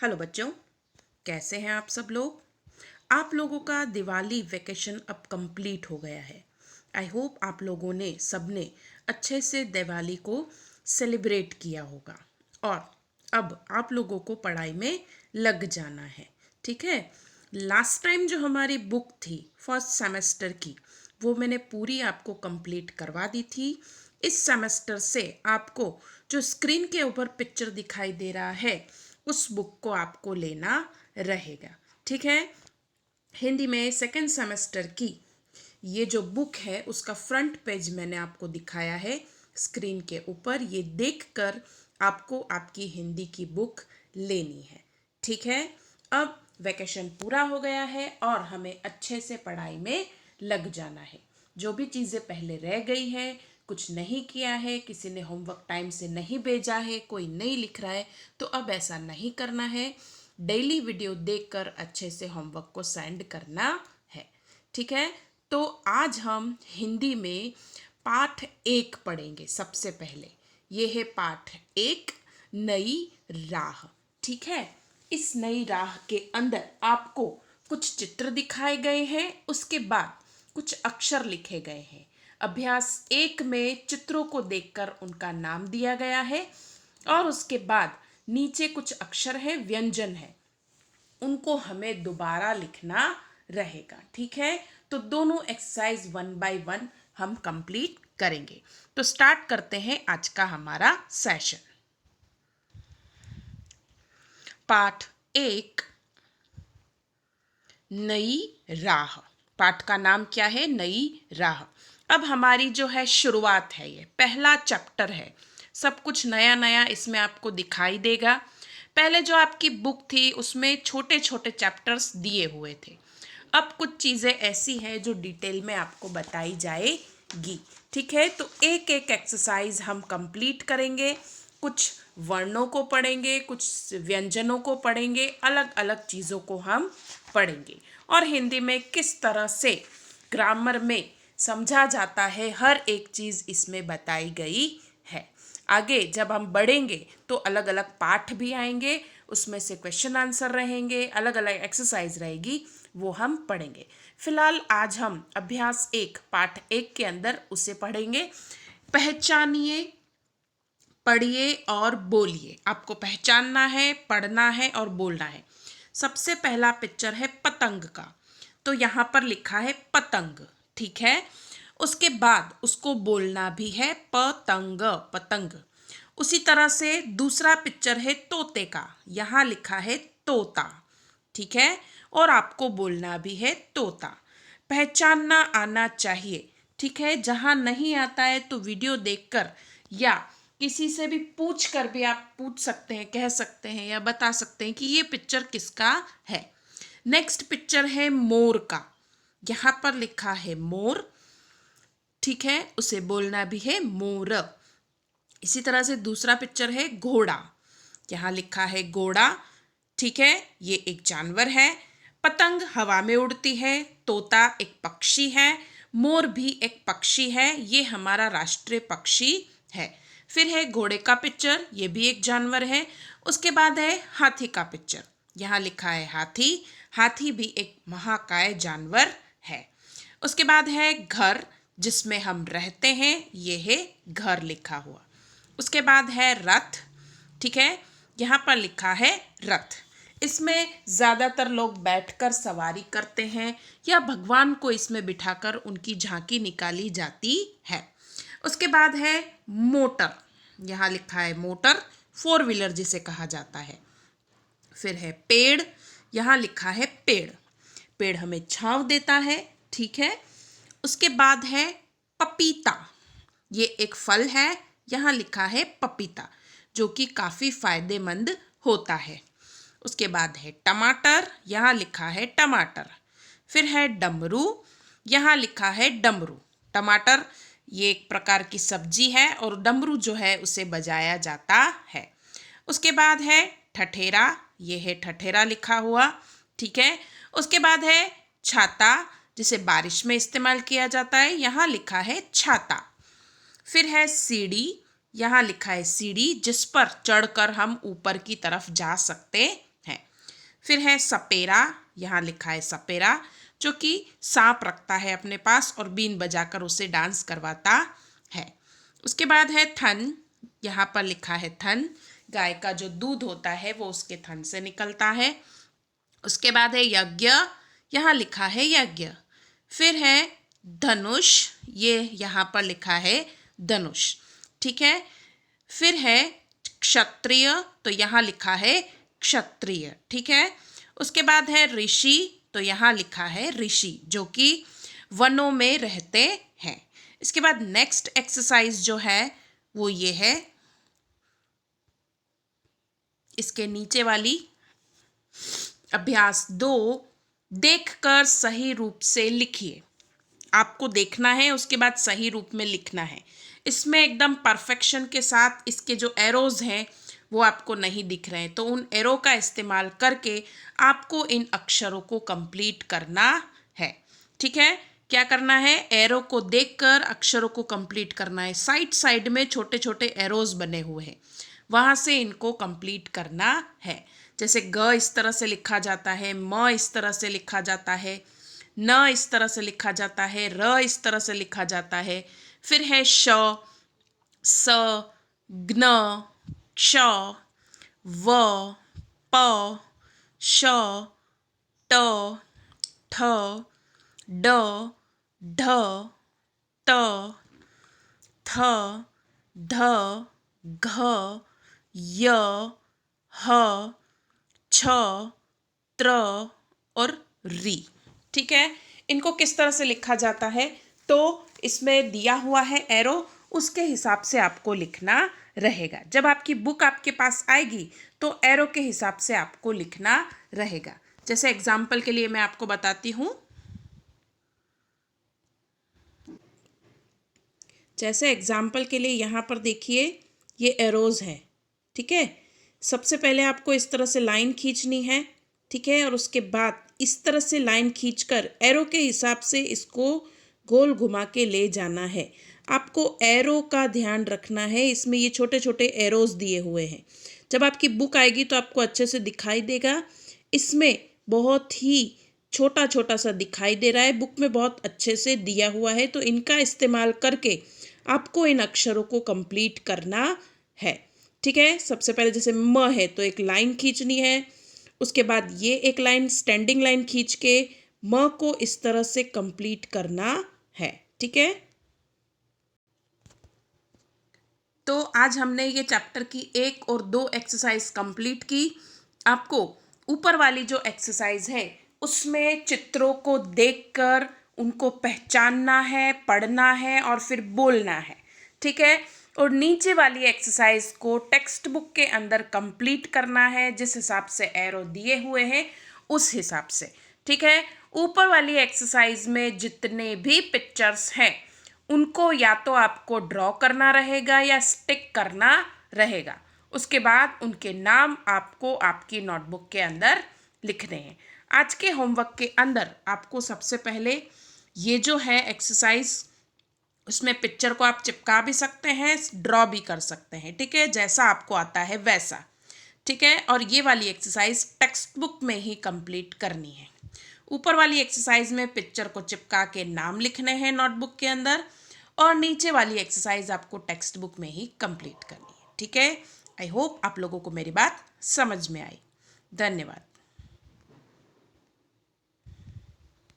Hello बच्चों, कैसे हैं आप सब लोग। आप लोगों का दिवाली वेकेशन अब कंप्लीट हो गया है। आई होप आप लोगों ने सबने अच्छे से दिवाली को सेलिब्रेट किया होगा और अब आप लोगों को पढ़ाई में लग जाना है। ठीक है, लास्ट टाइम जो हमारी बुक थी फर्स्ट सेमेस्टर की, वो मैंने पूरी आपको कंप्लीट करवा दी थी। इस सेमेस्टर से आपको जो स्क्रीन के ऊपर पिक्चर दिखाई दे रहा है उस बुक को आपको लेना रहेगा। ठीक है, हिंदी में सेकेंड सेमेस्टर की ये जो बुक है उसका फ्रंट पेज मैंने आपको दिखाया है स्क्रीन के ऊपर। ये देखकर आपको आपकी हिंदी की बुक लेनी है। ठीक है, अब वैकेशन पूरा हो गया है और हमें अच्छे से पढ़ाई में लग जाना है। जो भी चीज़ें पहले रह गई है, कुछ नहीं किया है, किसी ने होमवर्क टाइम से नहीं भेजा है, कोई नहीं लिख रहा है, तो अब ऐसा नहीं करना है। डेली वीडियो देखकर अच्छे से होमवर्क को सेंड करना है। ठीक है, तो आज हम हिंदी में पाठ 1 पढ़ेंगे। सबसे पहले ये है पाठ 1, नई राह। ठीक है, इस नई राह के अंदर आपको कुछ चित्र दिखाए गए हैं, उसके बाद कुछ अक्षर लिखे गए हैं। अभ्यास 1 में चित्रों को देखकर उनका नाम दिया गया है और उसके बाद नीचे कुछ अक्षर है, व्यंजन है, उनको हमें दोबारा लिखना रहेगा। ठीक है, तो दोनों एक्सरसाइज 1 बाय 1 हम कंप्लीट करेंगे। तो स्टार्ट करते हैं आज का हमारा सेशन। पाठ 1, नई राह। पाठ का नाम क्या है? नई राह। अब हमारी जो है शुरुआत है, ये पहला चैप्टर है। सब कुछ नया नया इसमें आपको दिखाई देगा। पहले जो आपकी बुक थी उसमें छोटे छोटे चैप्टर्स दिए हुए थे। अब कुछ चीज़ें ऐसी हैं जो डिटेल में आपको बताई जाएगी। ठीक है, तो एक एक एक्सरसाइज हम कंप्लीट करेंगे। कुछ वर्णों को पढ़ेंगे, कुछ व्यंजनों को पढ़ेंगे, अलग अलग चीज़ों को हम पढ़ेंगे और हिंदी में किस तरह से ग्रामर में समझा जाता है हर एक चीज़ इसमें बताई गई है। आगे जब हम बढ़ेंगे तो अलग अलग पाठ भी आएंगे, उसमें से क्वेश्चन आंसर रहेंगे, अलग अलग एक्सरसाइज रहेगी, वो हम पढ़ेंगे। फिलहाल आज हम अभ्यास 1 पाठ 1 के अंदर उसे पढ़ेंगे। पहचानिए, पढ़िए और बोलिए। आपको पहचानना है, पढ़ना है और बोलना है। सबसे पहला पिक्चर है पतंग का, तो यहाँ पर लिखा है पतंग। ठीक है, उसके बाद उसको बोलना भी है पतंग, पतंग। उसी तरह से दूसरा पिक्चर है तोते का, यहाँ लिखा है तोता। ठीक है, और आपको बोलना भी है तोता। पहचानना आना चाहिए। ठीक है, जहाँ नहीं आता है तो वीडियो देखकर या किसी से भी पूछ कर भी आप पूछ सकते हैं, कह सकते हैं या बता सकते हैं कि ये पिक्चर किसका है। नेक्स्ट पिक्चर है मोर का, यहाँ पर लिखा है मोर। ठीक है, उसे बोलना भी है मोर। इसी तरह से दूसरा पिक्चर है घोड़ा, यहाँ लिखा है घोड़ा। ठीक है, ये एक जानवर है। पतंग हवा में उड़ती है, तोता एक पक्षी है, मोर भी एक पक्षी है, ये हमारा राष्ट्रीय पक्षी है। फिर है घोड़े का पिक्चर, ये भी एक जानवर है। उसके बाद है हाथी का पिक्चर, यहाँ लिखा है हाथी, हाथी भी एक महाकाय जानवर है। उसके बाद है घर, जिसमें हम रहते हैं, ये है घर लिखा हुआ। उसके बाद है रथ। ठीक है, यहाँ पर लिखा है रथ। इसमें ज़्यादातर लोग बैठकर सवारी करते हैं या भगवान को इसमें बिठाकर उनकी झांकी निकाली जाती है। उसके बाद है मोटर, यहाँ लिखा है मोटर, 4 व्हीलर जिसे कहा जाता है। फिर है पेड़, यहाँ लिखा है पेड़, पेड़ हमें छांव देता है। ठीक है, उसके बाद है पपीता, ये एक फल है, यहाँ लिखा है पपीता, जो कि काफ़ी फायदेमंद होता है। उसके बाद है टमाटर, यहाँ लिखा है टमाटर। फिर है डमरू, यहाँ लिखा है डमरू। टमाटर ये एक प्रकार की सब्जी है और डमरू जो है उसे बजाया जाता है। उसके बाद है ठठेरा, ये है ठठेरा लिखा हुआ। ठीक है, उसके बाद है छाता, जिसे बारिश में इस्तेमाल किया जाता है, यहाँ लिखा है छाता। फिर है सीढ़ी, यहाँ लिखा है सीढ़ी, जिस पर चढ़कर हम ऊपर की तरफ जा सकते हैं। फिर है सपेरा, यहाँ लिखा है सपेरा, जो कि सांप रखता है अपने पास और बीन बजाकर उसे डांस करवाता है। उसके बाद है थन, यहाँ पर लिखा है थन, गाय का जो दूध होता है वो उसके थन से निकलता है। उसके बाद है यज्ञ, यहाँ लिखा है यज्ञ। फिर है धनुष, ये यहाँ पर लिखा है धनुष, ठीक है। फिर है क्षत्रिय, तो यहाँ लिखा है क्षत्रिय, ठीक है। उसके बाद है ऋषि, तो यहाँ लिखा है ऋषि, जो कि वनों में रहते हैं। इसके बाद नेक्स्ट एक्सरसाइज जो है वो ये है, इसके नीचे वाली अभ्यास 2, देखकर सही रूप से लिखिए। आपको देखना है, उसके बाद सही रूप में लिखना है। इसमें एकदम परफेक्शन के साथ इसके जो एरोज हैं वो आपको नहीं दिख रहे हैं, तो उन एरो का इस्तेमाल करके आपको इन अक्षरों को कंप्लीट करना है, ठीक है। क्या करना है, एरो को देखकर अक्षरों को कंप्लीट करना है। साइड साइड में छोटे छोटे एरोज बने हुए हैं, वहाँ से इनको कंप्लीट करना है। जैसे ग इस तरह से लिखा जाता है, म इस तरह से लिखा जाता है, न इस तरह से लिखा जाता है, र इस तरह से लिखा जाता है। फिर है श, स, ज्ञ, क्ष, व, प, श, ट, ठ, ड, ढ, त, थ, ध, घ, य, ह, छ, त्र और री, ठीक है। इनको किस तरह से लिखा जाता है, तो इसमें दिया हुआ है एरो, उसके हिसाब से आपको लिखना रहेगा। जब आपकी बुक आपके पास आएगी तो एरो के हिसाब से आपको लिखना रहेगा। जैसे एग्जाम्पल के लिए मैं आपको बताती हूँ, जैसे एग्जाम्पल के लिए यहाँ पर देखिए ये एरोज हैं, ठीक है। सबसे पहले आपको इस तरह से लाइन खींचनी है, ठीक है, और उसके बाद इस तरह से लाइन खींचकर एरो के हिसाब से इसको गोल घुमा के ले जाना है। आपको एरो का ध्यान रखना है, इसमें ये छोटे छोटे एरोज दिए हुए हैं। जब आपकी बुक आएगी तो आपको अच्छे से दिखाई देगा। इसमें बहुत ही छोटा छोटा सा दिखाई दे रहा है, बुक में बहुत अच्छे से दिया हुआ है, तो इनका इस्तेमाल करके आपको इन अक्षरों को कंप्लीट करना है, ठीक है। सबसे पहले जैसे म है तो एक लाइन खींचनी है, उसके बाद ये एक लाइन स्टैंडिंग लाइन खींच के म को इस तरह से कंप्लीट करना है, ठीक है। तो आज हमने ये चैप्टर की 1 और 2 एक्सरसाइज कंप्लीट की। आपको ऊपर वाली जो एक्सरसाइज है उसमें चित्रों को देखकर उनको पहचानना है, पढ़ना है और फिर बोलना है, ठीक है। और नीचे वाली एक्सरसाइज को टेक्स्ट बुक के अंदर कंप्लीट करना है, जिस हिसाब से एरो दिए हुए हैं उस हिसाब से, ठीक है। ऊपर वाली एक्सरसाइज में जितने भी पिक्चर्स हैं उनको या तो आपको ड्रॉ करना रहेगा या स्टिक करना रहेगा। उसके बाद उनके नाम आपको आपकी नोटबुक के अंदर लिखने हैं। आज के होमवर्क के अंदर आपको सबसे पहले ये जो है एक्सरसाइज, उसमें पिक्चर को आप चिपका भी सकते हैं, ड्रॉ भी कर सकते हैं, ठीक है, जैसा आपको आता है वैसा, ठीक है। और ये वाली एक्सरसाइज टेक्स्ट बुक में ही कंप्लीट करनी है। ऊपर वाली एक्सरसाइज में पिक्चर को चिपका के नाम लिखने हैं नोटबुक के अंदर, और नीचे वाली एक्सरसाइज आपको टेक्स्ट बुक में ही कंप्लीट करनी है, ठीक है। आई होप आप लोगों को मेरी बात समझ में आई। धन्यवाद।